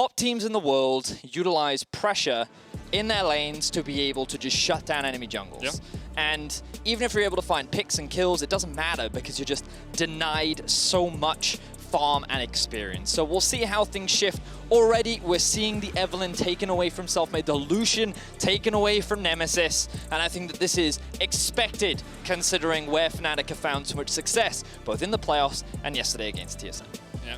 top teams in the world utilize pressure in their lanes to be able to just shut down enemy jungles. Yep. And even if you're able to find picks and kills, it doesn't matter because you're just denied so much farm and experience. So we'll see how things shift. Already, we're seeing the Evelynn taken away from Selfmade, the Lucian taken away from Nemesis, and I think that this is expected considering where Fnatic have found so much success, both in the playoffs and yesterday against TSM. Yeah,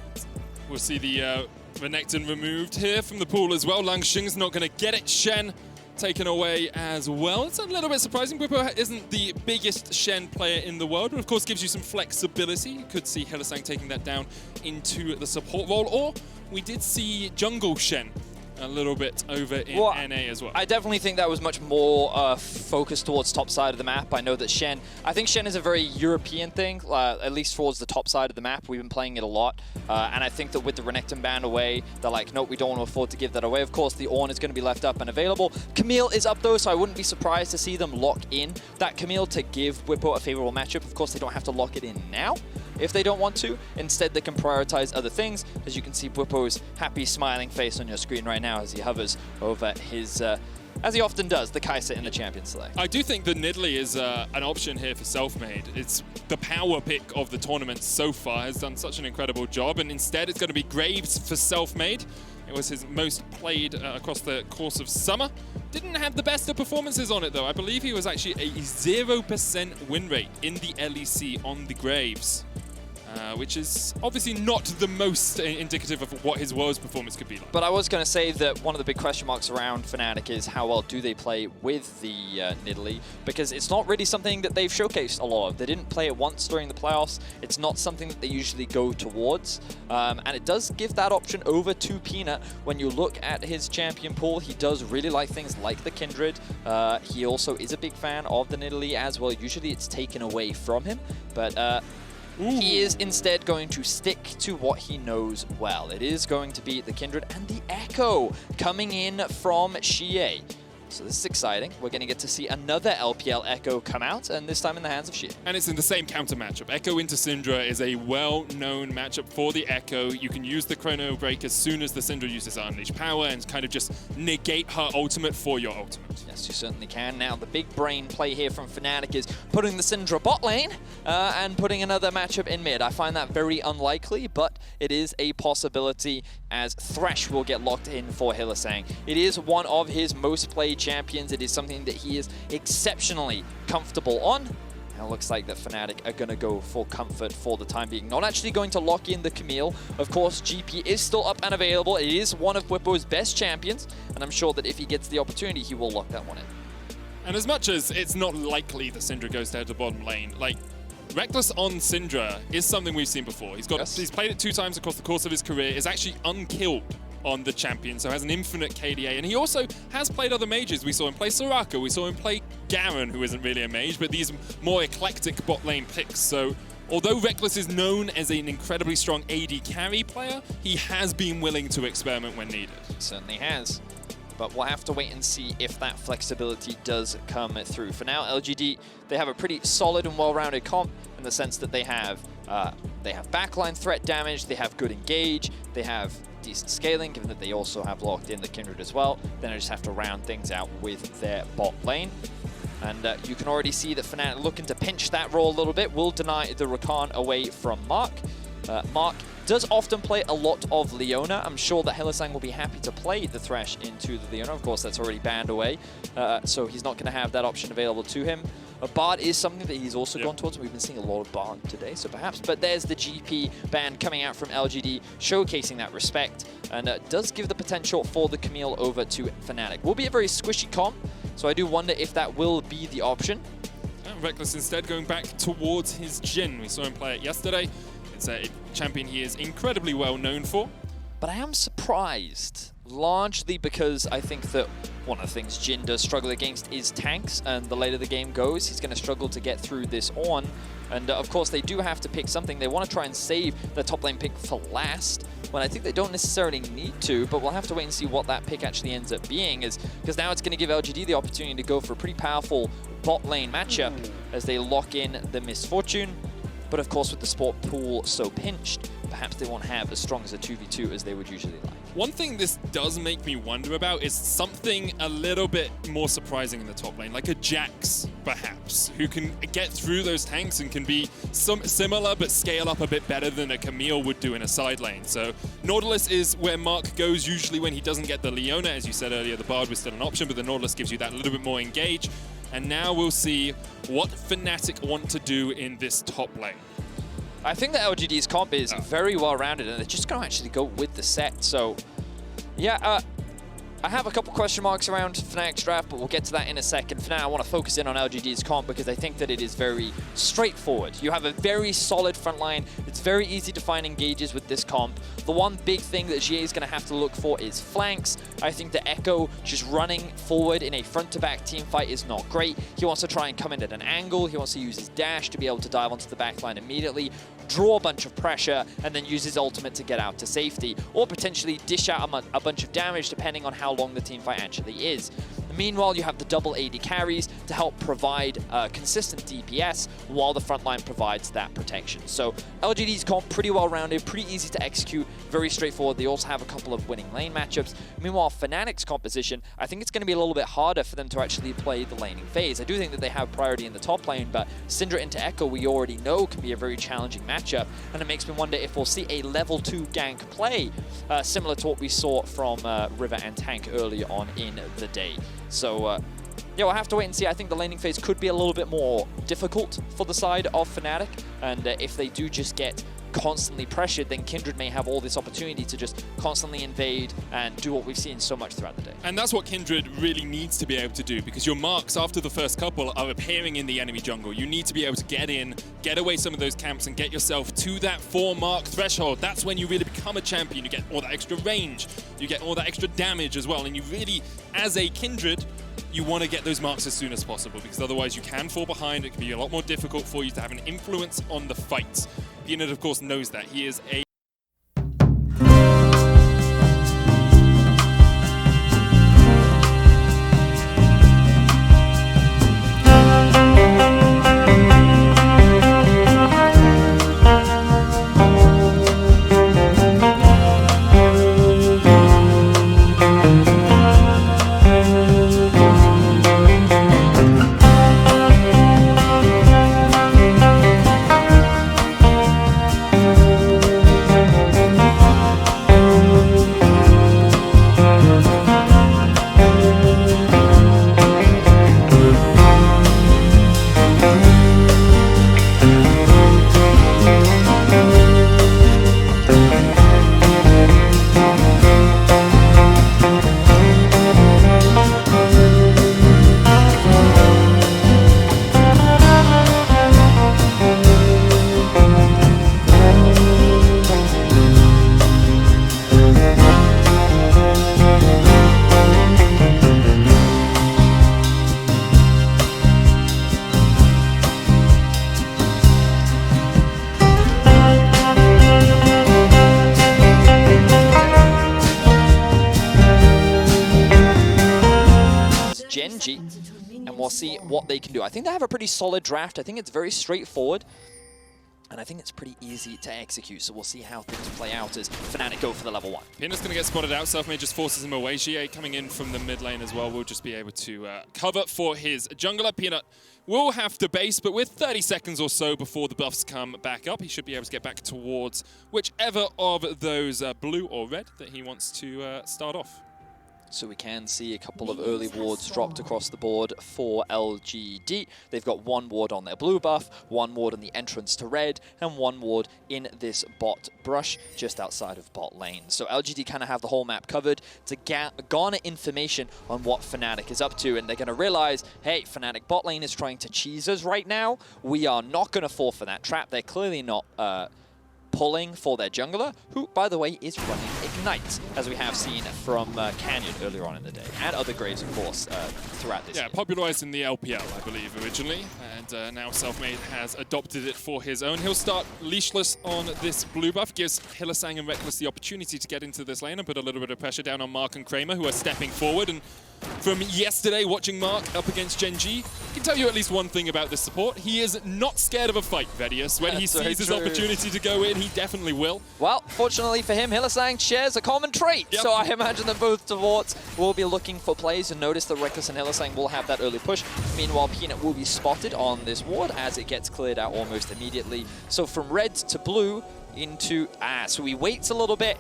we'll see the Renekton removed here from the pool as well. Langxing's not going to get it. Shen taken away as well. It's a little bit surprising. Bwipo isn't the biggest Shen player in the world, but of course gives you some flexibility. You could see Hylissang taking that down into the support role, or we did see jungle Shen a little bit over in NA as well. I definitely think that was much more focused towards top side of the map. I know that Shen, I think Shen is a very European thing, at least towards the top side of the map. We've been playing it a lot. And I think that with the Renekton ban away, they're like, nope, we don't want to afford to give that away. Of course, the Ornn is going to be left up and available. Camille is up though, so I wouldn't be surprised to see them lock in that Camille to give Bwipo a favorable matchup. Of course, they don't have to lock it in now if they don't want to. Instead, they can prioritize other things. As you can see Bwipo's happy, smiling face on your screen right now as he hovers over his, as he often does, the Kai'Sa in the Champions Select. I do think that Nidalee is an option here for Selfmade. It's the power pick of the tournament so far, has done such an incredible job, and instead it's going to be Graves for Selfmade. It was his most played across the course of summer. Didn't have the best of performances on it though. I believe he was actually a 0% win rate in the LEC on the Graves. Which is obviously not the most indicative of what his Worlds performance could be like. But I was going to say that one of the big question marks around Fnatic is how well do they play with the Nidalee, because it's not really something that they've showcased a lot of. They didn't play it once during the playoffs. It's not something that they usually go towards. And it does give that option over to Peanut. When you look at his champion pool, he does really like things like the Kindred. He also is a big fan of the Nidalee as well. Usually it's taken away from him, but he is instead going to stick to what he knows well. It is going to be the Kindred and the Echo coming in from Xie. So this is exciting. We're going to get to see another LPL Echo come out, and this time in the hands of Xie. And it's in the same counter matchup. Echo into Syndra is a well-known matchup for the Echo. You can use the Chrono Break as soon as the Syndra uses her Unleashed Power and kind of just negate her ultimate for your ultimate. Yes, you certainly can. Now, the big brain play here from Fnatic is putting the Syndra bot lane and putting another matchup in mid. I find that very unlikely, but it is a possibility as Thresh will get locked in for Hylissang. It is one of his most played champions. It is something that he is exceptionally comfortable on. And it looks like that Fnatic are going to go for comfort for the time being. Not actually going to lock in the Camille. Of course, GP is still up and available. It is one of Bwipo's best champions, and I'm sure that if he gets the opportunity, he will lock that one in. And as much as it's not likely that Syndra goes down to the bottom lane, like, Reckless on Syndra is something we've seen before. He's played it 2 times across the course of his career, is actually unkilled on the champion, so has an infinite KDA. And he also has played other mages. We saw him play Soraka, we saw him play Garen, who isn't really a mage, but these more eclectic bot lane picks. So although Reckless is known as an incredibly strong AD carry player, he has been willing to experiment when needed. He certainly has. But we'll have to wait and see if that flexibility does come through. For now, LGD, they have a pretty solid and well-rounded comp in the sense that they have backline threat damage, they have good engage, they have decent scaling, given that they also have locked in the Kindred as well. Then I just have to round things out with their bot lane. And you can already see that Fnatic looking to pinch that role a little bit, will deny the Rakan away from Mark. Mark does often play a lot of Leona. I'm sure that Hylissang will be happy to play the Thresh into the Leona. Of course, that's already banned away, so he's not going to have that option available to him. A Bard is something that he's also gone towards. We've been seeing a lot of Bard today, so perhaps. But there's the GP ban coming out from LGD, showcasing that respect, and does give the potential for the Camille over to Fnatic. Will be a very squishy comp, so I do wonder if that will be the option. And Reckless instead going back towards his Jhin. We saw him play it yesterday. It's a champion he is incredibly well known for. But I am surprised, largely because I think that one of the things Jhin does struggle against is tanks, and the later the game goes, he's going to struggle to get through this Ornn. And of course, they do have to pick something. They want to try and save the top lane pick for last, when I think they don't necessarily need to, but we'll have to wait and see what that pick actually ends up being, because now it's going to give LGD the opportunity to go for a pretty powerful bot lane matchup as they lock in the Misfortune. But of course, with the sport pool so pinched, perhaps they won't have as strong as a 2v2 as they would usually like. One thing this does make me wonder about is something a little bit more surprising in the top lane, like a Jax, perhaps, who can get through those tanks and can be similar but scale up a bit better than a Camille would do in a side lane. So Nautilus is where Mark goes usually when he doesn't get the Leona. As you said earlier, the Bard was still an option, but the Nautilus gives you that little bit more engage. And now we'll see what Fnatic want to do in this top lane. I think the LGD's comp is very well-rounded, and they're just going to actually go with the set. So, yeah, I have a couple question marks around Fnatic's draft, but we'll get to that in a second. For now, I want to focus in on LGD's comp because I think that it is very straightforward. You have a very solid front line. It's very easy to find engages with this comp. The one big thing that GA is going to have to look for is flanks. I think the Echo just running forward in a front-to-back team fight is not great. He wants to try and come in at an angle. He wants to use his dash to be able to dive onto the back line immediately, draw a bunch of pressure, and then use his ultimate to get out to safety, or potentially dish out a bunch of damage depending on how long the team fight actually is. Meanwhile, you have the double AD carries to help provide consistent DPS while the front line provides that protection. So LGD's comp pretty well-rounded, pretty easy to execute, very straightforward. They also have a couple of winning lane matchups. Meanwhile, Fnatic's composition, I think it's going to be a little bit harder for them to actually play the laning phase. I do think that they have priority in the top lane, but Syndra into Echo we already know can be a very challenging matchup, and it makes me wonder if we'll see a level 2 gank play, similar to what we saw from River and Tank earlier on in the day. So, yeah, we'll have to wait and see. I think the laning phase could be a little bit more difficult for the side of Fnatic, and if they do just get constantly pressured, then Kindred may have all this opportunity to just constantly invade and do what we've seen so much throughout the day. And that's what Kindred really needs to be able to do, because your marks after the first couple are appearing in the enemy jungle. You need to be able to get in, get away some of those camps, and get yourself to that 4-mark threshold. That's when you really become a champion. You get all that extra range, you get all that extra damage as well, and you really, as a Kindred, you want to get those marks as soon as possible, because otherwise you can fall behind. It can be a lot more difficult for you to have an influence on the fight. Peanut, of course, knows that. He is a and we'll see what they can do. I think they have a pretty solid draft. I think it's very straightforward, and I think it's pretty easy to execute, so we'll see how things play out as Fnatic go for the level 1. Peanut's going to get spotted out. Selfmade just forces him away. GA coming in from the mid lane as well will just be able to cover for his jungler. Peanut will have to base, but with 30 seconds or so before the buffs come back up, he should be able to get back towards whichever of those blue or red that he wants to start off. So we can see a couple of early wards dropped across the board for LGD. They've got 1 ward on their blue buff, 1 ward on the entrance to red, and 1 ward in this bot brush just outside of bot lane. So LGD kind of have the whole map covered to garner information on what Fnatic is up to, and they're going to realize, hey, Fnatic bot lane is trying to cheese us right now. We are not going to fall for that trap. They're clearly not pulling for their jungler, who, by the way, is running Ignite, as we have seen from Canyon earlier on in the day, and other Graves, of course, throughout this year. Popularized in the LPL, I believe, originally, and And now Selfmade has adopted it for his own. He'll start leashless on this blue buff, gives Hylissang and Reckless the opportunity to get into this lane and put a little bit of pressure down on Mark and Kramer, who are stepping forward. And from yesterday, watching Mark up against Gen G, I can tell you at least one thing about this support. He is not scared of a fight, Vedius. When he sees his opportunity to go in, he definitely will. Well, fortunately for him, Hylissang shares a common trait. Yep. So I imagine that both supports will be looking for plays, and notice that Reckless and Hylissang will have that early push. Meanwhile, Peanut will be spotted on this ward as it gets cleared out almost immediately. So from red to blue into... so he waits a little bit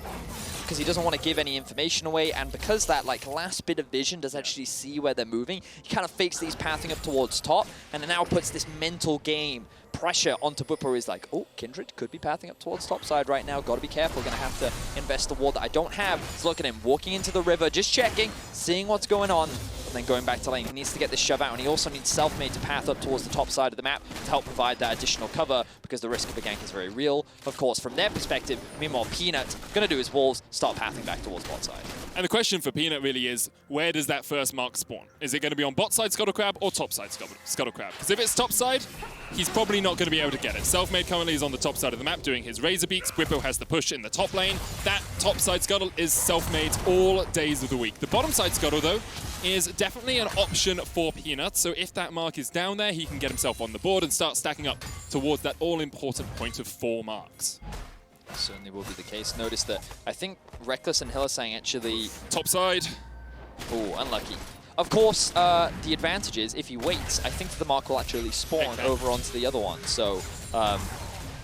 because he doesn't want to give any information away, and because that last bit of vision does actually see where they're moving, he kind of fakes these pathing up towards top, and it now puts this mental game pressure onto Bwipo. Is like, oh, Kindred could be pathing up towards top side right now. Got to be careful. Going to have to invest the ward that I don't have. So look at him walking into the river, just checking, seeing what's going on, and then going back to lane. He needs to get this shove out, and he also needs Selfmade to path up towards the top side of the map to help provide that additional cover, because the risk of a gank is very real, of course, from their perspective. Meanwhile, Peanut going to do his walls, start pathing back towards bot side. And the question for Peanut really is, where does that first mark spawn? Is it going to be on bot side Scuttle Crab or top side Scuttle Crab? Because if it's top side, he's probably not going to be able to get it. Selfmade currently is on the top side of the map doing his Razor Beaks. Bwipo has the push in the top lane. That top side Scuttle is Selfmade's all days of the week. The bottom side Scuttle, though, is definitely an option for Peanut. So if that mark is down there, he can get himself on the board and start stacking up towards that all-important point of 4 marks. Certainly will be the case. Notice that I think Reckless and Hylissang actually... Top side. Oh, unlucky. Of course, the advantage is if he waits, I think the mark will actually spawn over onto the other one. So, but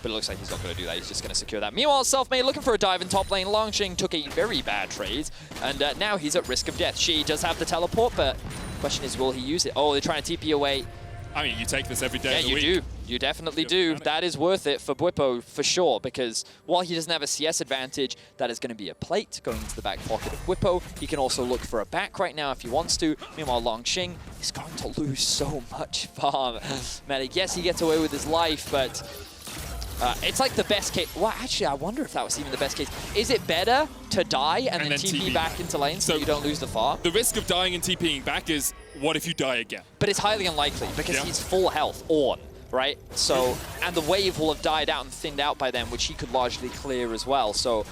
it looks like he's not going to do that. He's just going to secure that. Meanwhile, Selfmade looking for a dive in top lane. Longsheng took a very bad trade, and now he's at risk of death. She does have the teleport, but the question is, will he use it? Oh, they're trying to TP away. I mean, you take this every day of the week. Yeah, you do. You definitely do. That is worth it for Bwipo, for sure, because while he doesn't have a CS advantage, that is going to be a plate going into the back pocket of Bwipo. He can also look for a back right now if he wants to. Meanwhile, Longsheng is going to lose so much farm. Medic, yes, he gets away with his life, but it's like the best case. Well, actually, I wonder if that was even the best case. Is it better to die and then TP back into lane so you don't lose the farm? The risk of dying and TPing back is, what if you die again? But it's highly unlikely because he's full health on, right? So, and the wave will have died out and thinned out by then, which he could largely clear as well. So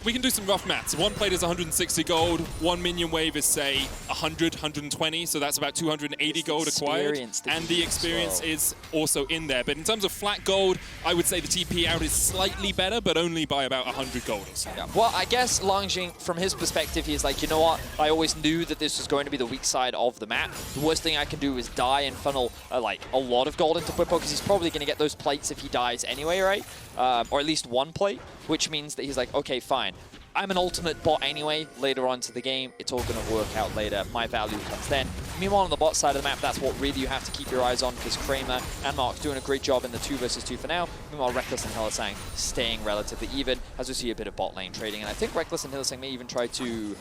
we can do some rough maths. One plate is 160 gold, one minion wave is, say, 100, 120, so that's about 280 gold acquired. And the experience is also in there. But in terms of flat gold, I would say the TP out is slightly better, but only by about 100 gold or so. Yeah. Well, I guess Longsheng, from his perspective, he's like, you know what? I always knew that this was going to be the weak side of the map. The worst thing I can do is die and funnel like a lot of gold into Bwipo, because he's probably going to get those plates if he dies anyway, right? Or at least one plate, which means that he's like, okay, fine. I'm an ultimate bot anyway, later on to the game. It's all going to work out later. My value comes then. Meanwhile, on the bot side of the map, that's what really you have to keep your eyes on, because Kramer and Mark doing a great job in the 2 versus 2 for now. Meanwhile, Reckless and Hylissang staying relatively even, as we see a bit of bot lane trading. And I think Reckless and Hylissang may even try to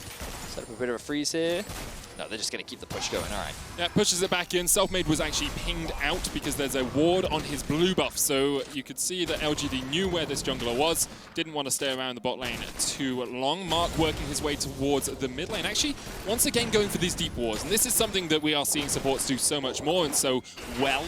set up a bit of a freeze here. No, they're just going to keep the push going. All right. Yeah, pushes it back in. Selfmade was actually pinged out because there's a ward on his blue buff. So you could see that LGD knew where this jungler was. Didn't want to stay around the bot lane too long. Mark working his way towards the mid lane. Actually, once again, going for these deep wards. And this is something that we are seeing supports do so much more and so well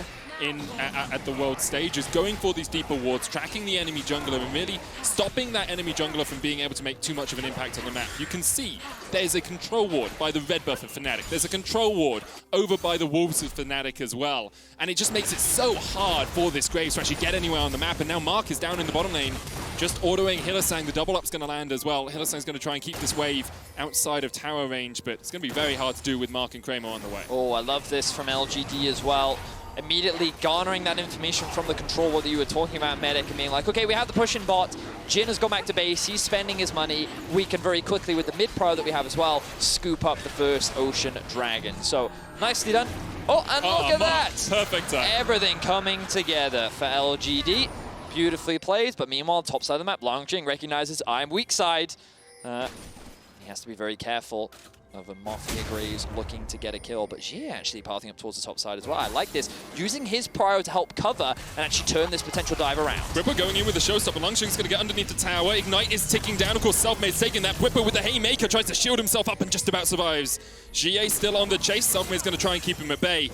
at the world stage, is going for these deeper wards, tracking the enemy jungler and really stopping that enemy jungler from being able to make too much of an impact on the map. You can see there's a control ward by the red buff of Fnatic. There's a control ward over by the wolves of Fnatic as well. And it just makes it so hard for this Graves to actually get anywhere on the map. And now Mark is down in the bottom lane, just autoing Hylissang. The double up's going to land as well. Hylissang's going to try and keep this wave outside of tower range, but it's going to be very hard to do with Mark and Kramer on the way. Oh, I love this from LGD as well. Immediately garnering that information from the control ward that you were talking about, Medic, and being like, okay, we have the push in bot. Jin has gone back to base. He's spending his money. We can very quickly, with the mid-pro that we have as well, scoop up the first Ocean Dragon. So, nicely done. Oh, and look at that! Perfect time. Everything coming together for LGD. Beautifully played, but meanwhile, top side of the map, Longsheng recognizes I'm weak side. He has to be very careful of a Mafia Graves looking to get a kill, but she actually pathing up towards the top side as well. I like this, using his prio to help cover and actually turn this potential dive around. Bwipo going in with the showstopper. Longsheng's going to get underneath the tower. Ignite is ticking down. Of course, Selfmade's taking that. Bwipo with the Haymaker tries to shield himself up and just about survives. GA still on the chase. Selfmade's going to try and keep him at bay.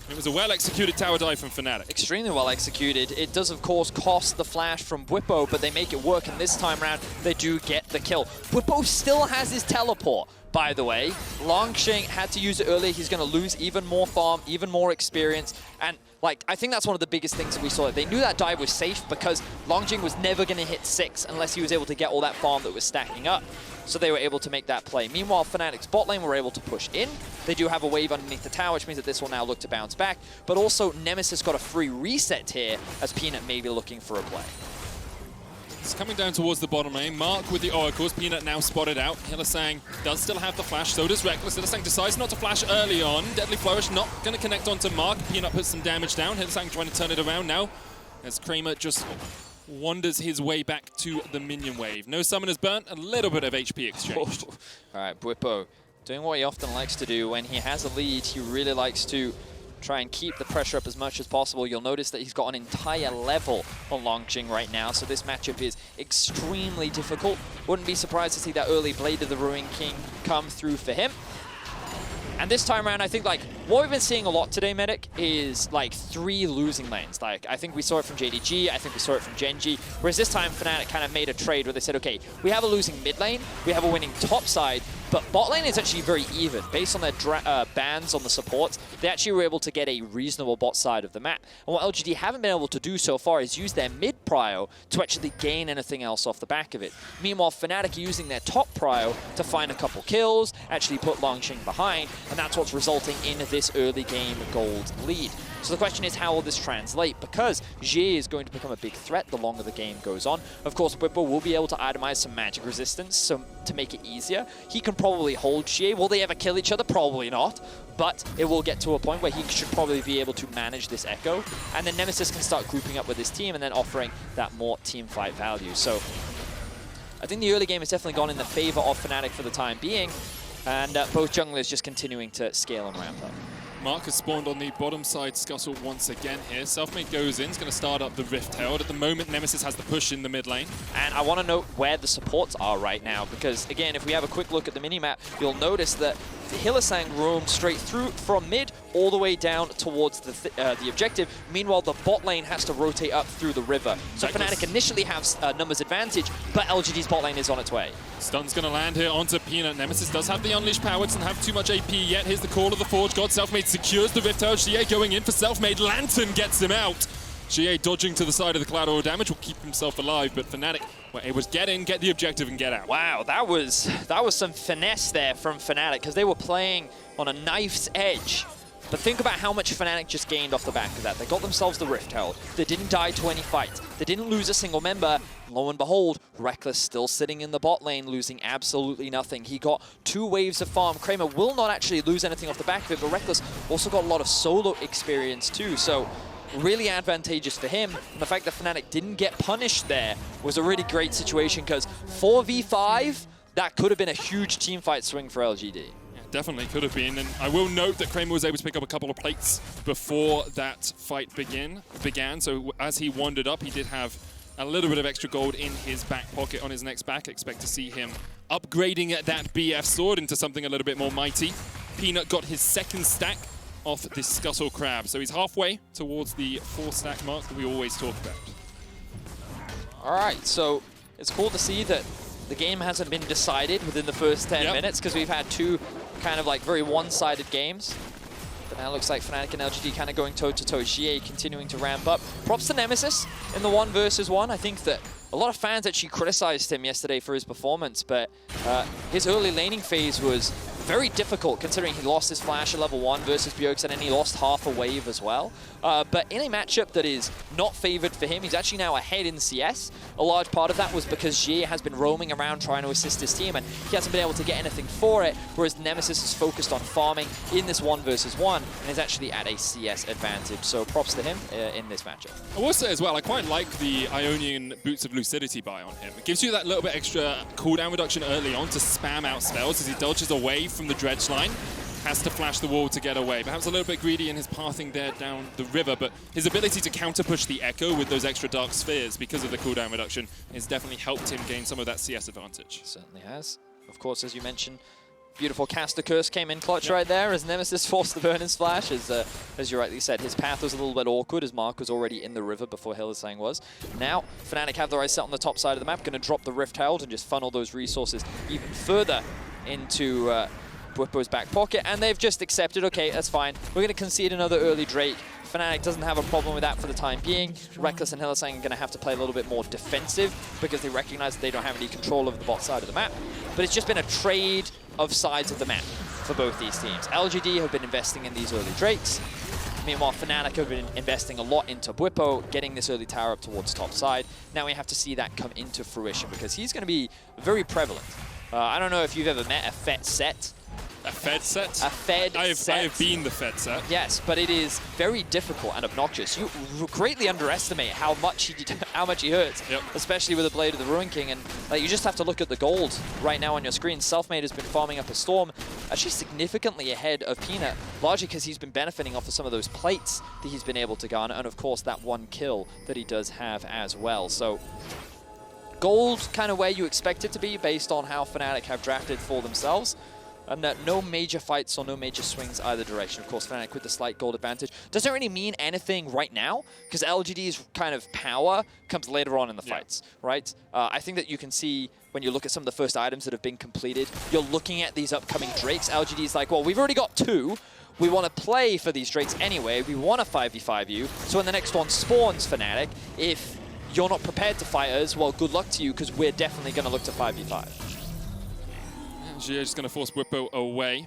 It was a well-executed tower dive from Fnatic. Extremely well executed. It does, of course, cost the flash from Bwipo, but they make it work, and this time around, they do get the kill. Bwipo still has his teleport, by the way. Longqing had to use it earlier. He's going to lose even more farm, even more experience, and like, I think that's one of the biggest things that we saw. They knew that dive was safe because Longqing was never going to hit 6 unless he was able to get all that farm that was stacking up. So they were able to make that play. Meanwhile, Fnatic's bot lane were able to push in. They do have a wave underneath the tower, which means that this will now look to bounce back. But also, Nemesis got a free reset here as Peanut may be looking for a play. It's coming down towards the bottom lane. Mark with the oracles. Peanut now spotted out. Hylissang does still have the flash, so does Reckless. Hylissang decides not to flash early on. Deadly Flourish not going to connect onto Mark. Peanut puts some damage down. Hylissang trying to turn it around now as Kramer just wanders his way back to the minion wave. No summoners burnt, a little bit of HP exchange. All right, Bwipo doing what he often likes to do. When he has a lead, he really likes to try and keep the pressure up as much as possible. You'll notice that he's got an entire level on Longqing right now, so this matchup is extremely difficult. Wouldn't be surprised to see that early Blade of the Ruined King come through for him. And this time around, I think, like, what we've been seeing a lot today, Medic, is, like, 3 losing lanes. Like, I think we saw it from JDG, I think we saw it from Genji, whereas this time, Fnatic kind of made a trade where they said, okay, we have a losing mid lane, we have a winning top side, but bot lane is actually very even. Based on their bans on the supports, they actually were able to get a reasonable bot side of the map. And what LGD haven't been able to do so far is use their mid prio to actually gain anything else off the back of it. Meanwhile, Fnatic are using their top prio to find a couple kills, actually put Longqing behind, and that's what's resulting in this early game gold lead. So the question is, how will this translate? Because Jie is going to become a big threat the longer the game goes on. Of course, Bwipo will be able to itemize some magic resistance so to make it easier. He can probably hold Jie. Will they ever kill each other? Probably not. But it will get to a point where he should probably be able to manage this Echo. And then Nemesis can start grouping up with his team and then offering that more team fight value. So I think the early game has definitely gone in the favor of Fnatic for the time being. And both junglers just continuing to scale and ramp up. Mark has spawned on the bottom side scuttle once again here. Selfmade goes in, is going to start up the Rift Herald. At the moment, Nemesis has the push in the mid lane. And I want to note where the supports are right now, because again, if we have a quick look at the minimap, you'll notice that Hylissang roams straight through from mid all the way down towards the objective. Meanwhile, the bot lane has to rotate up through the river. So Fnatic initially have numbers advantage, but LGD's bot lane is on its way. Stun's going to land here onto Peanut. Nemesis does have the Unleashed power, doesn't have too much AP yet. Here's the Call of the Forge God. Selfmade secures the Rift Herald. Jie going in for Selfmade. Lantern gets him out. Jie dodging to the side of the collateral damage will keep himself alive, but Fnatic were able to get in, get the objective, and get out. Wow, that was some finesse there from Fnatic, because they were playing on a knife's edge. But think about how much Fnatic just gained off the back of that. They got themselves the Rift Herald. They didn't die to any fight. They didn't lose a single member. Lo and behold, Reckless still sitting in the bot lane, losing absolutely nothing. He got 2 waves of farm. Kramer will not actually lose anything off the back of it, but Reckless also got a lot of solo experience too. So really advantageous for him. And the fact that Fnatic didn't get punished there was a really great situation, because 4v5, that could have been a huge teamfight swing for LGD. Definitely could have been, and I will note that Kramer was able to pick up a couple of plates before that fight began. So as he wandered up, he did have a little bit of extra gold in his back pocket on his next back. Expect to see him upgrading that BF sword into something a little bit more mighty. Peanut got his 2nd stack off this Scuttle Crab, so he's halfway towards the 4-stack mark that we always talk about. All right, so it's cool to see that the game hasn't been decided within the first 10 minutes, because we've had 2 kind of like very one-sided games. But now it looks like Fnatic and LGD kind of going toe-to-toe. Jie continuing to ramp up. Props to Nemesis in the 1 versus 1. I think that a lot of fans actually criticized him yesterday for his performance, but his early laning phase was very difficult, considering he lost his flash at level 1 versus Bjergsen, and then he lost half a wave as well. But in a matchup that is not favored for him, he's actually now ahead in CS. A large part of that was because Jie has been roaming around trying to assist his team, and he hasn't been able to get anything for it, whereas Nemesis is focused on farming in this 1 versus 1, and is actually at a CS advantage. So props to him in this matchup. I will say as well, I quite like the Ionian Boots of Lucidity buy on him. It gives you that little bit extra cooldown reduction early on to spam out spells as he dodges away from the dredge line. Has to flash the wall to get away. Perhaps a little bit greedy in his pathing there down the river, but his ability to counter push the Echo with those extra dark spheres because of the cooldown reduction has definitely helped him gain some of that CS advantage. Certainly has. Of course, as you mentioned, Beautiful caster curse came in clutch right there as Nemesis forced the burn and splash. As you rightly said, his path was a little bit awkward as Mark was already in the river before Hylissang was. Now, Fnatic have the right set on the top side of the map, going to drop the Rift Herald and just funnel those resources even further into Bwipo's back pocket, and they've just accepted, okay, that's fine. We're going to concede another early Drake. Fnatic doesn't have a problem with that for the time being. Rekkles and Hylissang are going to have to play a little bit more defensive because they recognize that they don't have any control over the bot side of the map. But it's just been a trade of sides of the map for both these teams. LGD have been investing in these early Drakes. Meanwhile, Fnatic have been investing a lot into Bwipo, getting this early tower up towards top side. Now we have to see that come into fruition because he's going to be very prevalent. I don't know if you've ever met a FET set. A Fed set? A Fed set. I have been the Fed set. Yes, but it is very difficult and obnoxious. You greatly underestimate how much he hurts, especially with the Blade of the Ruin King. And like, you just have to look at the gold right now on your screen. Selfmade has been farming up a Storm, actually significantly ahead of Peanut, largely because he's been benefiting off of some of those plates that he's been able to garner, and of course that one kill that he does have as well. So gold kind of where you expect it to be based on how Fnatic have drafted for themselves. And no major fights or no major swings either direction. Of course, Fnatic with the slight gold advantage. Doesn't really mean anything right now, because LGD's kind of power comes later on in the fights, right? I think that you can see when you look at some of the first items that have been completed, you're looking at these upcoming Drakes. LGD's like, well, we've already got 2. We want to play for these Drakes anyway. We want to 5v5 you. So when the next one spawns, Fnatic, if you're not prepared to fight us, well, good luck to you, because we're definitely going to look to 5v5. Gia just going to force Bwipo away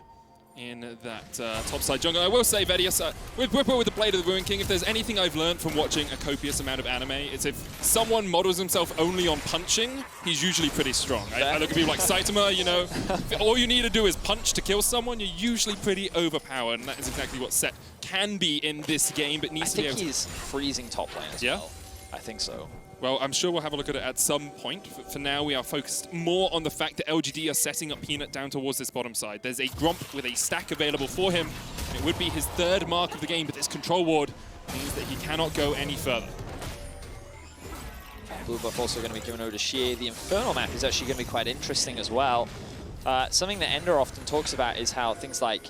in that top side jungle. I will say, Vedius, with Bwipo with the Blade of the Ruin King, if there's anything I've learned from watching a copious amount of anime, it's if someone models himself only on punching, he's usually pretty strong. I look at people like Saitama, you know, all you need to do is punch to kill someone, you're usually pretty overpowered, and that is exactly what Set can be in this game, but needs to be able to... I think he's freezing top lane as well. I think so. Well, I'm sure we'll have a look at it at some point. For now, we are focused more on the fact that LGD are setting up Peanut down towards this bottom side. There's a Gromp with a stack available for him. It would be his 3rd mark of the game, but this control ward means that he cannot go any further. Blue buff also going to be given over to Xie. The Infernal map is actually going to be quite interesting as well. Something that Ender often talks about is how things like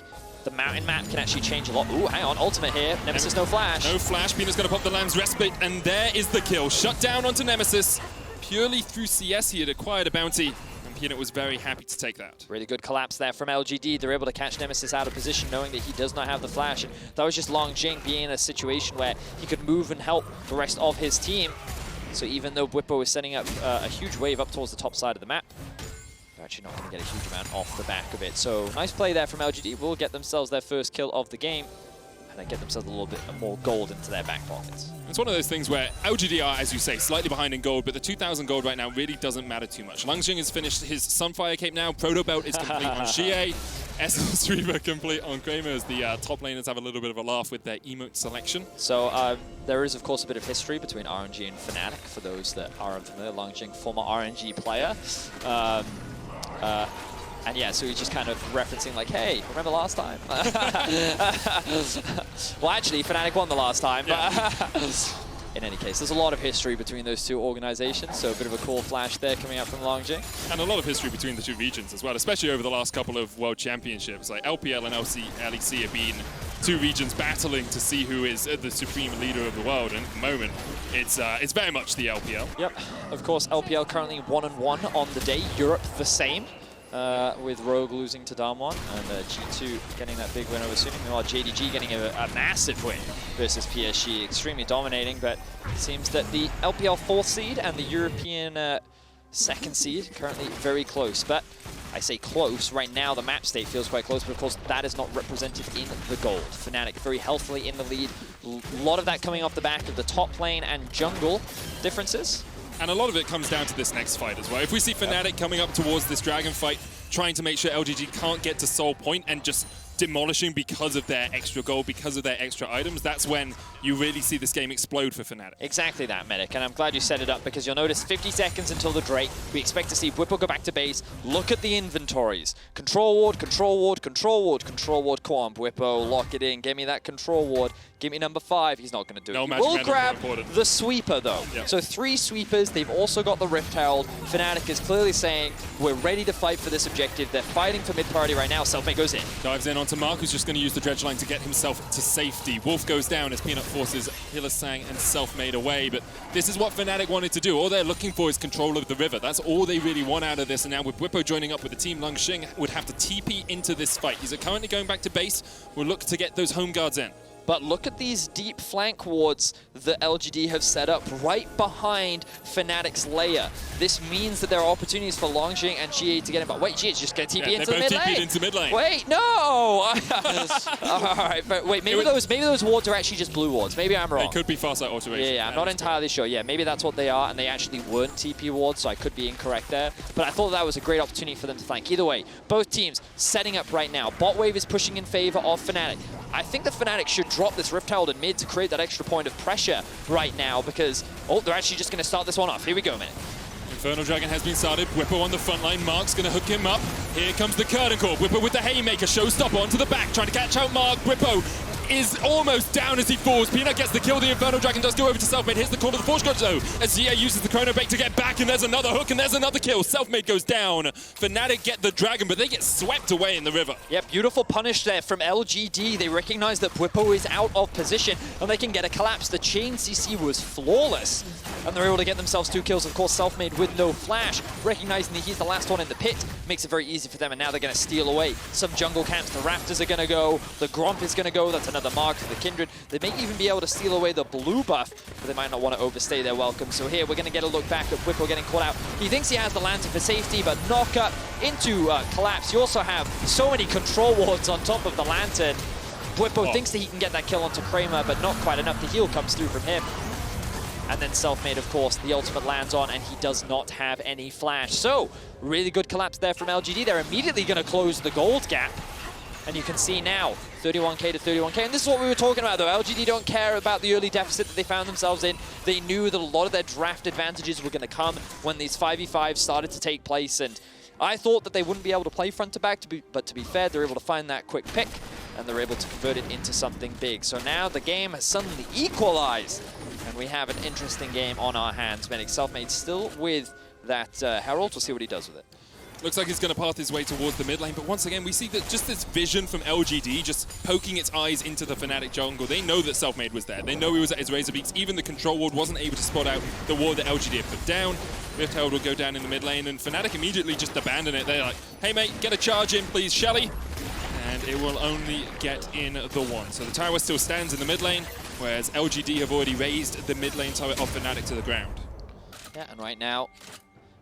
the mountain map can actually change a lot. Ooh, hang on, ultimate here. Nemesis, no flash. No flash. Peanut's going to pop the Lamb's Respite, and there is the kill. Shut down onto Nemesis. Purely through CS, he had acquired a bounty, and Peanut was very happy to take that. Really good collapse there from LGD. They're able to catch Nemesis out of position, knowing that he does not have the flash. And that was just Long Jing being in a situation where he could move and help the rest of his team. So even though Bwipo was setting up a huge wave up towards the top side of the map, they're actually not going to get a huge amount off the back of it. So nice play there from LGD. Will get themselves their first kill of the game, and then get themselves a little bit more gold into their back pockets. It's one of those things where LGD are, as you say, slightly behind in gold, but the 2,000 gold right now really doesn't matter too much. Langjing has finished his Sunfire Cape now. Proto Belt is complete on Xie. Essence Reaver complete on Kramer as the top laners have a little bit of a laugh with their emote selection. So there is, of course, a bit of history between RNG and Fnatic, for those that are unfamiliar. Langjing, former RNG player. And yeah, so he's just kind of referencing like, hey, remember last time? Well, actually, Fnatic won the last time, but in any case, there's a lot of history between those two organizations, so a bit of a cool flash there coming out from Longjing. And a lot of history between the two regions as well, especially over the last couple of World Championships. Like LPL and LEC have been 2 regions battling to see who is the supreme leader of the world, and at the moment, it's very much the LPL. Yep, of course, LPL currently 1-1 on the day. Europe the same. With Rogue losing to Damwon and G2 getting that big win over Sunny. Meanwhile, JDG getting a massive win versus PSG, extremely dominating, but it seems that the LPL 4th seed and the European 2nd seed currently very close. But I say close, right now the map state feels quite close, but of course that is not represented in the gold. Fnatic very healthily in the lead, a lot of that coming off the back of the top lane and jungle differences. And a lot of it comes down to this next fight as well. If we see Fnatic coming up towards this Dragon fight, trying to make sure LGD can't get to Soul Point and just demolishing because of their extra gold, because of their extra items, that's when you really see this game explode for Fnatic. Exactly that, Medic, and I'm glad you set it up because you'll notice 50 seconds until the Drake. We expect to see Bwipo go back to base. Look at the inventories. Control ward, control ward, control ward, control ward. Come on, Bwipo, lock it in. Give me that control ward. Give me number 5. He's not going to do No, it. Magic We'll Man is grab more important. the sweeper, though. Yep. So 3 sweepers. They've also got the Rift Herald. Fnatic is clearly saying, we're ready to fight for this objective. They're fighting for mid priority right now. Selfmade goes in. Dives in onto Mark, who's just going to use the dredge line to get himself to safety. Wolf goes down as Peanut forces Hillisang and Selfmade away. But this is what Fnatic wanted to do. All they're looking for is control of the river. That's all they really want out of this. And now with Bwipo joining up with the team, Lung Xing would have to TP into this fight. He's currently going back to base. We'll look to get those home guards in. But look at these deep flank wards that LGD have set up right behind Fnatic's layer. This means that there are opportunities for Longjing and GA to get involved. Wait, GA's just going to TP into the mid lane. Into mid lane. Wait, no! All right, but wait, maybe those wards are actually just blue wards. Maybe I'm wrong. They could be Farsight Alteration. Yeah, I'm not entirely sure. Yeah, maybe that's what they are, and they actually weren't TP wards, so I could be incorrect there. But I thought that was a great opportunity for them to flank. Either way, both teams setting up right now. Bot wave is pushing in favor of Fnatic. I think the Fnatic should drop this Rift Herald in mid to create that extra point of pressure right now because, oh, they're actually just going to start this one off. Here we go, man. Infernal Dragon has been started. Bwipo on the front line. Mark's going to hook him up. Here comes the Curtain Call. Bwipo with the Haymaker. Showstopper onto the back, trying to catch out Mark. Bwipo is almost down as he falls. Peanut gets the kill. The Infernal Dragon does go over to Selfmade. Here's the call to the Force Grudge, though, as Zia uses the Chrono Bait to get back, and there's another hook, and there's another kill. Selfmade goes down. Fnatic get the Dragon, but they get swept away in the river. Yeah, beautiful punish there from LGD. They recognize that Bwipo is out of position, and they can get a collapse. The chain CC was flawless, and they're able to get themselves 2 kills. Of course, Selfmade with no flash, recognizing that he's the last one in the pit, makes it very easy for them, and now they're going to steal away some jungle camps. The Raptors are going to go, the Gromp is going to go. That's another mark for the Kindred. They may even be able to steal away the blue buff, but they might not want to overstay their welcome. So here we're going to get a look back at Bwipo getting caught out. He thinks he has the lantern for safety, but knock up into collapse. You also have so many control wards on top of the lantern. Bwipo thinks that he can get that kill onto Kramer, but not quite enough. The heal comes through from him. And then Selfmade, of course, the ultimate lands on, and he does not have any flash. So, really good collapse there from LGD. They're immediately going to close the gold gap. And you can see now, 31k to 31k. And this is what we were talking about, though. LGD don't care about the early deficit that they found themselves in. They knew that a lot of their draft advantages were going to come when these 5v5s started to take place. And I thought that they wouldn't be able to play front to back, but to be fair, they're able to find that quick pick, and they're able to convert it into something big. So now the game has suddenly equalized, and we have an interesting game on our hands. Fnatic Selfmade still with that Herald. We'll see what he does with it. Looks like he's going to path his way towards the mid lane, but once again, we see that just this vision from LGD just poking its eyes into the Fnatic jungle. They know that Selfmade was there. They know he was at his Razor Beaks. Even the control ward wasn't able to spot out the ward that LGD had put down. Rift Herald will go down in the mid lane, and Fnatic immediately just abandon it. They're like, hey mate, get a charge in please, Shelly. And it will only get in the one. So the tower still stands in the mid lane, whereas LGD have already raised the mid lane tower of Fnatic to the ground. Yeah, and right now,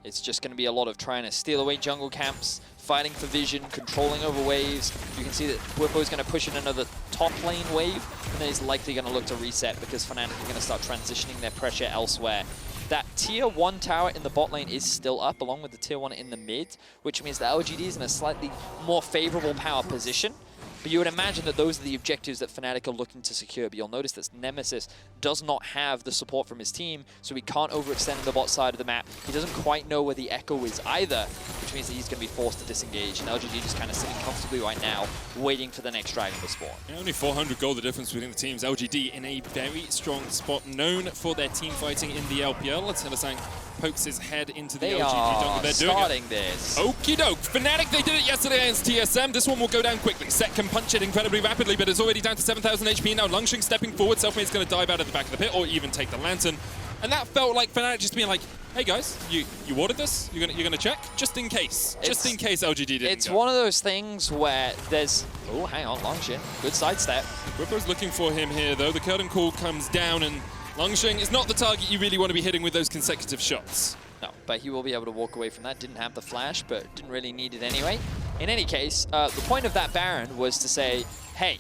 it's just going to be a lot of trying to steal away jungle camps, fighting for vision, controlling over waves. You can see that Bwipo is going to push in another top lane wave, and then he's likely going to look to reset because Fnatic are going to start transitioning their pressure elsewhere. That tier 1 tower in the bot lane is still up, along with the tier 1 in the mid, which means that LGD is in a slightly more favorable power position. But you would imagine that those are the objectives that Fnatic are looking to secure. But you'll notice that Nemesis does not have the support from his team, so he can't overextend on the bot side of the map. He doesn't quite know where the Echo is either, which means that he's going to be forced to disengage. And LGD just kind of sitting comfortably right now, waiting for the next dragon to spawn. Yeah, only 400 gold the difference between the teams. LGD in a very strong spot, known for their team fighting in the LPL. As Hillisang pokes his head into the LGD jungle. They're starting this. Okie doke. Fnatic, they did it yesterday against TSM. This one will go down quickly. Set can punch it incredibly rapidly, but it's already down to 7,000 HP now. Lung Xing stepping forward. Selfmade's going to dive out of the back of the pit or even take the lantern. And that felt like Fnatic just being like, hey guys, you ordered this? You're gonna check? Just in case. Just in case LGD didn't It's go. one of those things where there's... Oh, hang on, Lung Xing. Good sidestep. Bwipo's looking for him here, though. The curtain call comes down, and Lung Xing is not the target you really want to be hitting with those consecutive shots. No, but he will be able to walk away from that. Didn't have the flash, but didn't really need it anyway. In any case, the point of that Baron was to say, hey,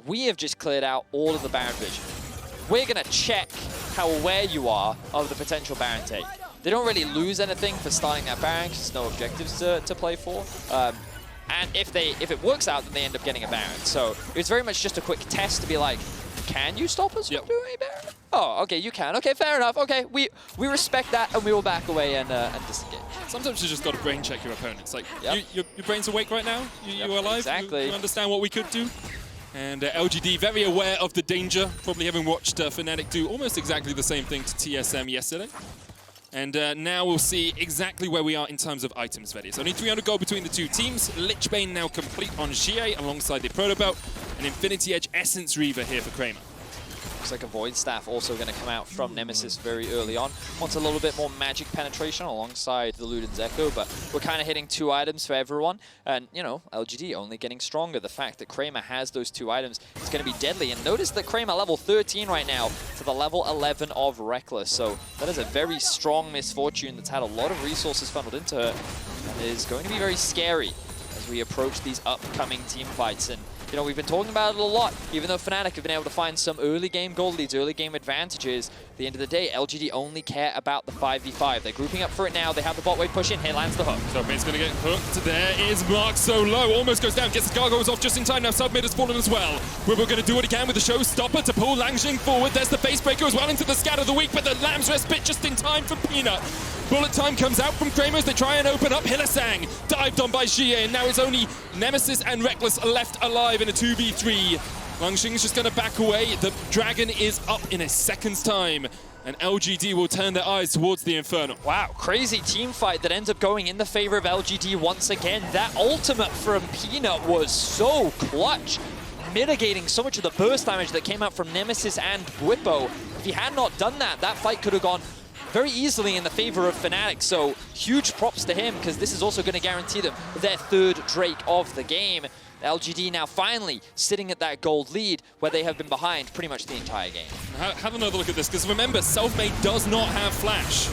we have just cleared out all of the Baron vision. We're going to check how aware you are of the potential Baron take. They don't really lose anything for starting that Baron because there's no objectives to play for. And if it works out, then they end up getting a Baron. So it's very much just a quick test to be like, can you stop us from doing a Baron? Oh, okay, you can. Okay, fair enough. Okay, we respect that, and we will back away and disengage. Sometimes you just got to brain check your opponents. Like, Yep. your brain's awake right now? You alive? Exactly. You understand what we could do? And LGD very aware of the danger, probably having watched Fnatic do almost exactly the same thing to TSM yesterday. And now we'll see exactly where we are in terms of items, VODs. Only 300 gold between the two teams. Lichbane now complete on Xie alongside the Proto Belt. And Infinity Edge Essence Reaver here for Kramer. Looks like a Void Staff also going to come out from Nemesis very early on. Wants a little bit more magic penetration alongside the Luden's Echo, but we're kind of hitting 2 items for everyone. And, you know, LGD only getting stronger. The fact that Kramer has those 2 items is going to be deadly. And notice that Kramer level 13 right now to the level 11 of Reckless. So that is a very strong Misfortune that's had a lot of resources funneled into her and is going to be very scary as we approach these upcoming team fights. And you know, we've been talking about it a lot, even though Fnatic have been able to find some early game gold leads, early game advantages. At the end of the day, LGD only care about the 5v5. They're grouping up for it now. They have the bot wave push in. Here lands the hook. Submit's going to get hooked. There is Mark so low. Almost goes down. Gets the gargoyles off just in time. Now Submit has fallen as well. We're going to do what he can with the showstopper to pull Langjing forward. There's the face breaker as well into the scatter of the week, but the Lamb's Respite just in time for Peanut. Bullet time comes out from Kramer as they try and open up. Hillisang dived on by Xie, and now it's only Nemesis and Reckless left alive in a 2v3. Langjing's just going to back away. The Dragon is up in a second's time, and LGD will turn their eyes towards the Inferno. Wow, crazy team fight that ends up going in the favor of LGD once again. That ultimate from Peanut was so clutch, mitigating so much of the burst damage that came out from Nemesis and Bwipo. If he had not done that, that fight could have gone very easily in the favor of Fnatic, so huge props to him because this is also going to guarantee them their 3rd Drake of the game. LGD now finally sitting at that gold lead where they have been behind pretty much the entire game. Have another look at this, because remember, Selfmade does not have Flash.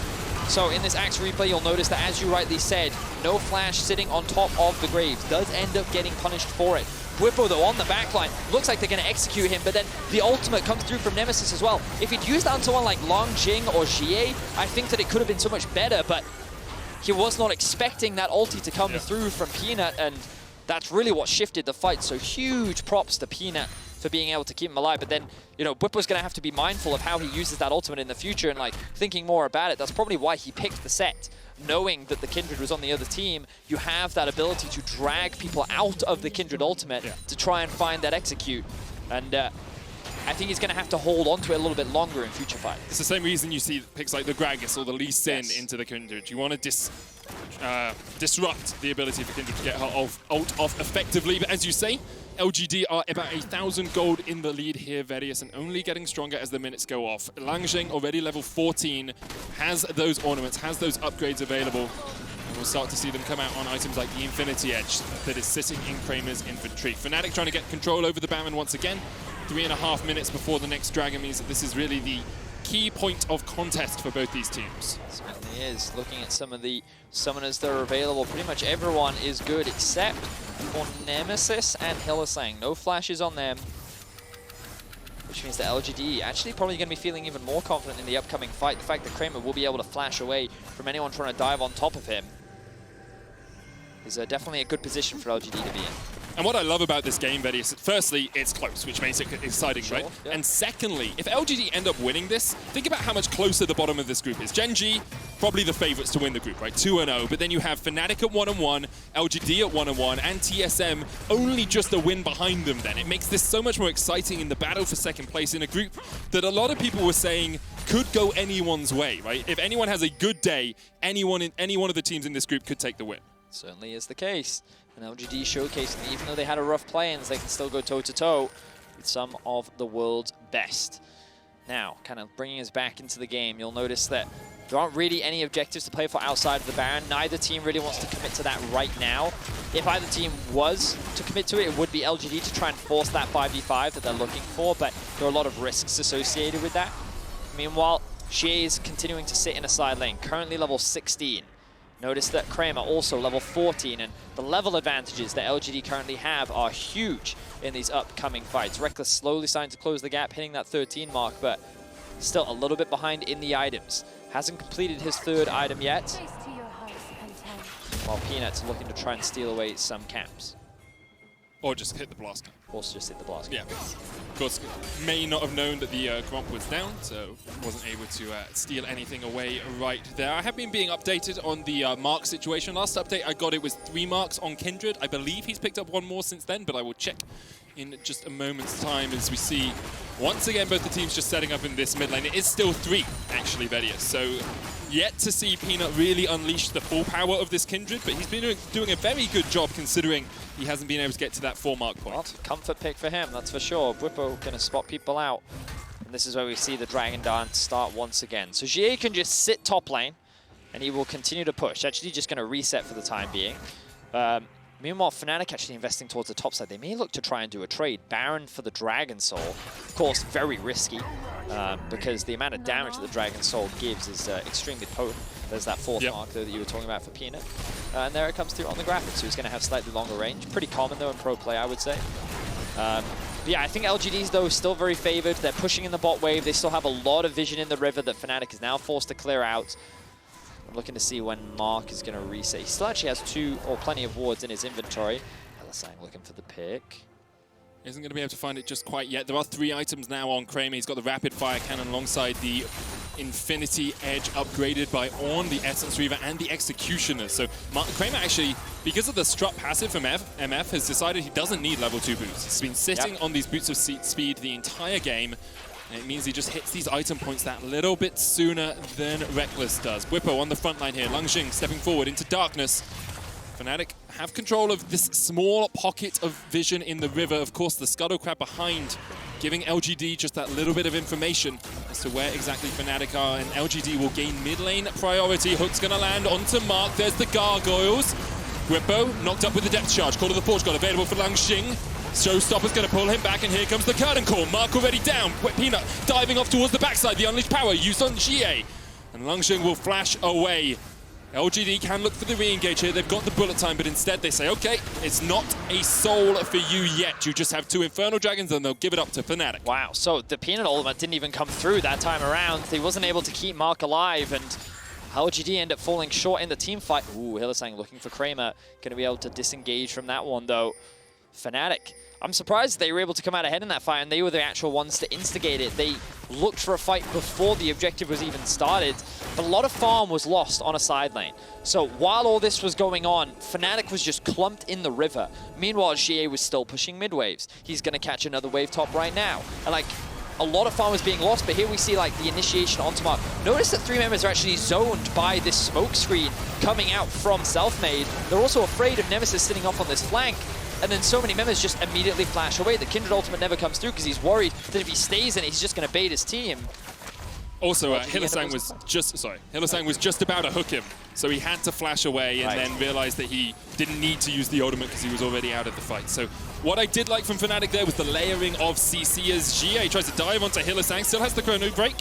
So in this Axe replay, you'll notice that, as you rightly said, no Flash sitting on top of the Graves does end up getting punished for it. Bwipo, though, on the backline, looks like they're going to execute him, but then the ultimate comes through from Nemesis as well. If he'd used that on someone like Langjing or Xie, I think that it could have been so much better, but he was not expecting that ulti to come through from Peanut, and that's really what shifted the fight. So huge props to Peanut for being able to keep him alive. But then, you know, Bwipo's going to have to be mindful of how he uses that ultimate in the future and, like, thinking more about it. That's probably why he picked the set. Knowing that the Kindred was on the other team, you have that ability to drag people out of the Kindred ultimate to try and find that execute. And I think he's going to have to hold on to it a little bit longer in future fights. It's the same reason you see picks like the Gragas or the Lee Sin into the Kindred. You want to disrupt the ability for Kindred to get her ult off effectively. But as you say, LGD are about 1,000 gold in the lead here, Various, and only getting stronger as the minutes go off. Langjing, already level 14, has those ornaments, has those upgrades available. And we'll start to see them come out on items like the Infinity Edge that is sitting in Kramer's inventory. Fnatic trying to get control over the Baron once again. 3.5 minutes before the next Dragon means that this is really the key point of contest for both these teams. It certainly is. Looking at some of the summoners that are available, pretty much everyone is good except for Nemesis and Hillisang. No flashes on them, which means that LGD actually probably going to be feeling even more confident in the upcoming fight. The fact that Kramer will be able to flash away from anyone trying to dive on top of him is definitely a good position for LGD to be in. And what I love about this game, Betty, is firstly, it's close, which makes it exciting, right? Yeah. And secondly, if LGD end up winning this, think about how much closer the bottom of this group is. Gen G, probably the favorites to win the group, right? 2-0, but then you have Fnatic at 1-1, LGD at 1-1, and TSM only just a win behind them then. It makes this so much more exciting in the battle for second place in a group that a lot of people were saying could go anyone's way, right? If anyone has a good day, any one of the teams in this group could take the win. Certainly is the case. And LGD showcasing that even though they had a rough play-ins, they can still go toe-to-toe with some of the world's best. Now, kind of bringing us back into the game, you'll notice that there aren't really any objectives to play for outside of the Baron. Neither team really wants to commit to that right now. If either team was to commit to it, it would be LGD to try and force that 5v5 that they're looking for, but there are a lot of risks associated with that. Meanwhile, Xie is continuing to sit in a side lane, currently level 16. Notice that Kramer also level 14, and the level advantages that LGD currently have are huge in these upcoming fights. Reckless slowly starting to close the gap, hitting that 13 mark, but still a little bit behind in the items. Hasn't completed his 3rd item yet, while Peanut's looking to try and steal away some camps. Or just hit the blaster. Also just hit the blaster. Yeah, of course, may not have known that the Gromp was down, so wasn't able to steal anything away right there. I have been being updated on the mark situation. Last update I got, it was 3 marks on Kindred. I believe he's picked up 1 more since then, but I will check in just a moment's time as we see, once again, both the teams just setting up in this mid lane. It is still 3, actually, Vedius. So yet to see Peanut really unleash the full power of this Kindred, but he's been doing a very good job considering he hasn't been able to get to that 4 mark point. Well, comfort pick for him, that's for sure. Bwipo going to spot people out. And this is where we see the Dragon Dance start once again. So GA can just sit top lane, and he will continue to push. Actually, just going to reset for the time being. Meanwhile, Fnatic actually investing towards the top side. They may look to try and do a trade. Baron for the Dragon Soul. Of course, very risky, because the amount of damage that the Dragon Soul gives is extremely potent. There's that 4th mark there that you were talking about for Peanut. And there it comes through on the graphics, so he's going to have slightly longer range. Pretty common, though, in pro play, I would say. But yeah, I think LGD's, though, still very favored. They're pushing in the bot wave. They still have a lot of vision in the river that Fnatic is now forced to clear out. I'm looking to see when Mark is going to reset. He still actually has plenty of wards in his inventory. Helisang looking for the pick. Isn't going to be able to find it just quite yet. There are 3 items now on Kramer. He's got the Rapid Fire Cannon alongside the Infinity Edge upgraded by Ornn, the Essence Reaver, and the Executioner. So Kramer actually, because of the Strut passive from MF, has decided he doesn't need level 2 boots. He's been sitting on these boots of speed the entire game. And it means he just hits these item points that little bit sooner than Reckless does. Bwipo on the front line here. Langjing stepping forward into darkness. Fnatic have control of this small pocket of vision in the river. Of course, the Scuttle Crab behind, giving LGD just that little bit of information as to where exactly Fnatic are. And LGD will gain mid lane priority. Hook's going to land onto Mark. There's the Gargoyles. Bwipo knocked up with the depth charge. Call of the Forge God available for Langjing. Showstopper's going to pull him back, and here comes the curtain call. Mark already down. Peanut diving off towards the backside. The Unleashed Power used on GA. And Langjing will flash away. LGD can look for the re-engage here. They've got the bullet time, but instead they say, okay, it's not a soul for you yet. You just have 2 Infernal Dragons, and they'll give it up to Fnatic. Wow, so the Peanut ultimate didn't even come through that time around. He wasn't able to keep Mark alive, and LGD end up falling short in the team fight. Ooh, Hylissang looking for Kramer. Going to be able to disengage from that one, though. Fnatic, I'm surprised they were able to come out ahead in that fight, and they were the actual ones to instigate it. They looked for a fight before the objective was even started, but a lot of farm was lost on a side lane. So while all this was going on, Fnatic was just clumped in the river. Meanwhile, GA was still pushing mid waves. He's going to catch another wave top right now. And like, a lot of farm was being lost, but here we see like the initiation onto Mark. Notice that 3 members are actually zoned by this smoke screen coming out from Selfmade. They're also afraid of Nemesis sitting off on this flank. And then so many members just immediately flash away. The Kindred ultimate never comes through because he's worried that if he stays in it, he's just going to bait his team. Also, Hylissang was just about to hook him, so he had to flash away and then realized that he didn't need to use the ultimate because he was already out of the fight. So what I did like from Fnatic there was the layering of CC as GA tries to dive onto Hylissang, still has the chrono break,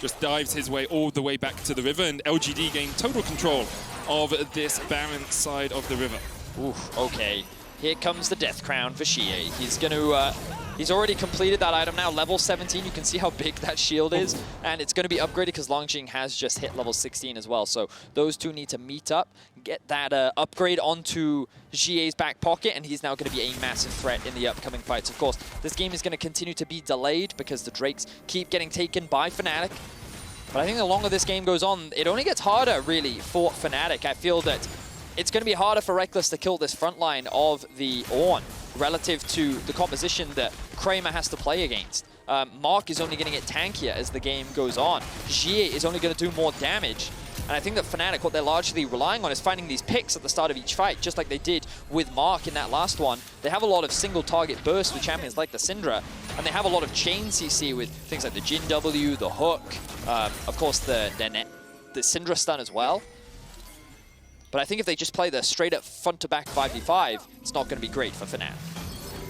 just dives his way all the way back to the river, and LGD gain total control of this Baron side of the river. Oof, okay. Here comes the Death Crown for Xie. He's going to, he's already completed that item now, level 17. You can see how big that shield is, and it's going to be upgraded because Langjing has just hit level 16 as well. So those two need to meet up, get that upgrade onto Xie's back pocket, and he's now going to be a massive threat in the upcoming fights. Of course, this game is going to continue to be delayed because the Drakes keep getting taken by Fnatic. But I think the longer this game goes on, it only gets harder, really, for Fnatic. I feel that it's going to be harder for Reckless to kill this front line of the Ornn relative to the composition that Kramer has to play against. Mark is only going to get tankier as the game goes on. Xie is only going to do more damage. And I think that Fnatic, what they're largely relying on is finding these picks at the start of each fight, just like they did with Mark in that last one. They have a lot of single target bursts with champions like the Syndra, and they have a lot of chain CC with things like the Jin W, the Hook, of course the Syndra stun as well. But I think if they just play the straight-up front-to-back 5v5, it's not going to be great for Fnatic.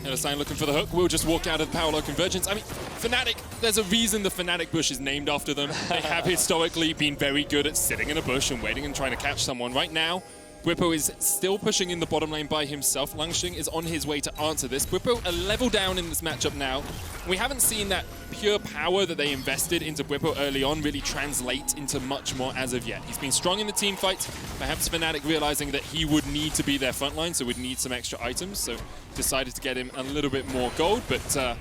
Hylissang looking for the hook. We'll just walk out of the Power Law Convergence. I mean, Fnatic, there's a reason the Fnatic bush is named after them. They have historically been very good at sitting in a bush and waiting and trying to catch someone. Right now, Bwipo is still pushing in the bottom lane by himself. Langjing is on his way to answer this. Bwipo a level down in this matchup now. We haven't seen that pure power that they invested into Bwipo early on really translate into much more as of yet. He's been strong in the team fights. Perhaps Fnatic realizing that he would need to be their frontline, so would need some extra items. So decided to get him a little bit more gold, but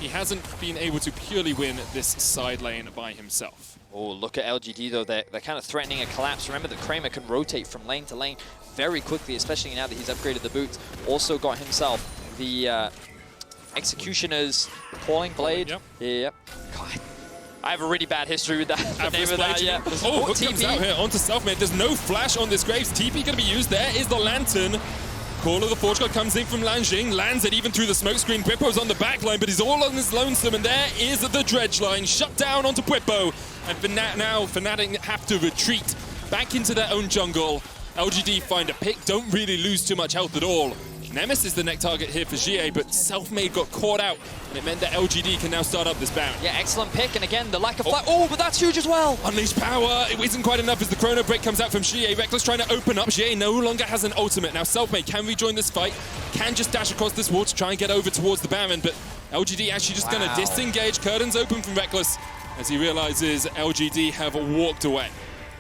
he hasn't been able to purely win this side lane by himself. Oh, look at LGD though, they're kind of threatening a collapse. Remember that Kramer can rotate from lane to lane very quickly, especially now that he's upgraded the boots. Also got himself the Executioner's Falling Blade. Yep. God, I have a really bad history with that. The name of that, yeah. Oh, Hook comes out here onto Selfmade. There's no flash on this Graves. TP going to be used. There is the Lantern. Call of the Forge God comes in from Lanjing, lands it even through the smoke screen. Bwipo's on the back line, but he's all on his lonesome, and there is the dredge line shut down onto Bwipo. And now Fnatic have to retreat back into their own jungle. LGD find a pick, don't really lose too much health at all. Nemesis is the next target here for GA, but Selfmade got caught out, and it meant that LGD can now start up this Baron. Yeah, excellent pick, and again, the lack of flash. Oh, but that's huge as well! Unleash power, it isn't quite enough as the Chrono Break comes out from GA. Reckless trying to open up, GA no longer has an ultimate. Now Selfmade can rejoin this fight, can just dash across this wall to try and get over towards the Baron, but LGD actually just going to disengage. Curtains open from Reckless as he realizes LGD have walked away.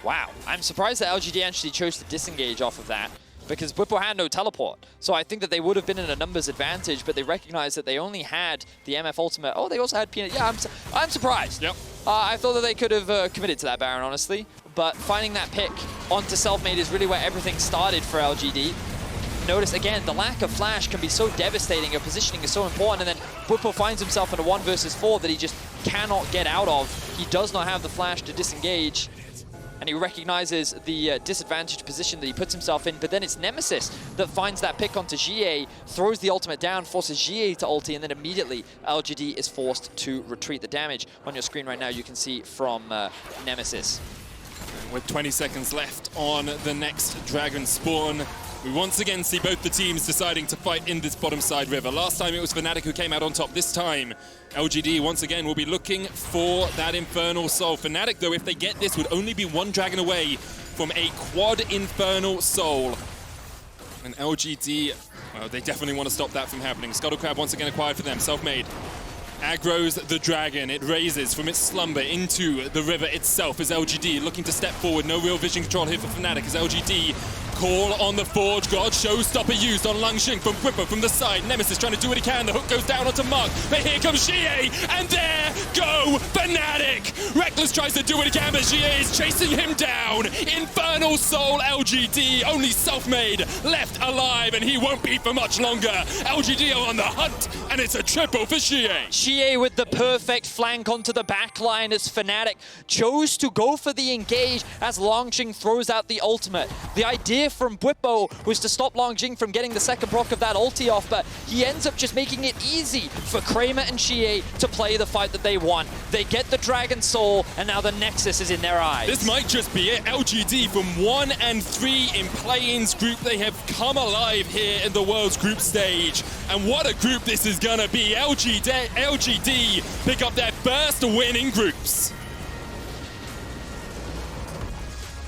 Wow, I'm surprised that LGD actually chose to disengage off of that, because Bwipo had no teleport. So I think that they would have been in a numbers advantage, but they recognized that they only had the MF ultimate. Oh, they also had Peanut. Yeah, I'm surprised. Yep. I thought that they could have committed to that Baron, honestly. But finding that pick onto Selfmade is really where everything started for LGD. Notice, again, the lack of flash can be so devastating. Your positioning is so important. And then Bwipo finds himself in a 1 versus 4 that he just cannot get out of. He does not have the flash to disengage. And he recognizes the disadvantaged position that he puts himself in, but then it's Nemesis that finds that pick onto GA, throws the ultimate down, forces GA to ulti, and then immediately LGD is forced to retreat. The damage on your screen right now you can see from Nemesis. With 20 seconds left on the next Dragon spawn, we once again see both the teams deciding to fight in this bottom side river. Last time it was Fnatic who came out on top. This time, LGD once again will be looking for that Infernal Soul. Fnatic, though, if they get this, would only be 1 dragon away from a quad Infernal Soul. And LGD, well, they definitely want to stop that from happening. Scuttle Crab once again acquired for them. Selfmade aggroes the dragon. It raises from its slumber into the river itself as LGD looking to step forward. No real vision control here for Fnatic as LGD call on the Forge God. Showstopper used on Lanjing from Bwipo from the side. Nemesis trying to do what he can. The hook goes down onto Mark. But here comes GA. And there go Fnatic. Reckless tries to do what he can, but GA is chasing him down. Infernal Soul LGD. Only Selfmade left alive, and he won't be for much longer. LGD are on the hunt, and it's a triple for GA. GA with the perfect flank onto the back line as Fnatic chose to go for the engage as Lanjing throws out the ultimate. The idea from Bwipo was to stop Lanjing from getting the second proc of that ulti off, but he ends up just making it easy for Kramer and GA to play the fight that they want. They get the Dragon Soul, and now the Nexus is in their eyes. This might just be it. LGD from 1 and 3 in play-ins group. They have come alive here in the World's group stage. And what a group this is gonna be. LGD pick up their first win in groups.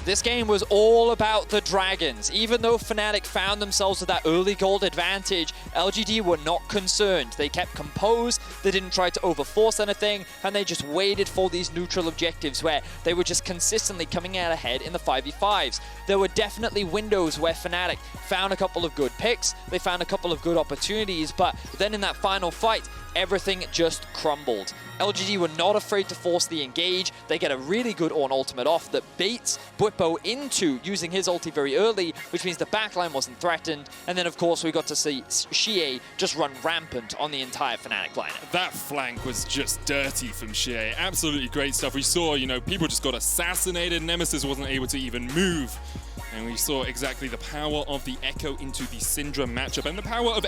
This game was all about the Dragons. Even though Fnatic found themselves with that early gold advantage, LGD were not concerned. They kept composed, they didn't try to overforce anything, and they just waited for these neutral objectives where they were just consistently coming out ahead in the 5v5s. There were definitely windows where Fnatic found a couple of good picks, they found a couple of good opportunities, but then in that final fight, everything just crumbled. LGD were not afraid to force the engage. They get a really good Ornn ultimate off that baits Bwipo into using his ulti very early, which means the backline wasn't threatened. And then, of course, we got to see Xie just run rampant on the entire Fnatic lineup. That flank was just dirty from Xie. Absolutely great stuff. We saw, you know, people just got assassinated. Nemesis wasn't able to even move. And we saw exactly the power of the Echo into the Syndra matchup and the power of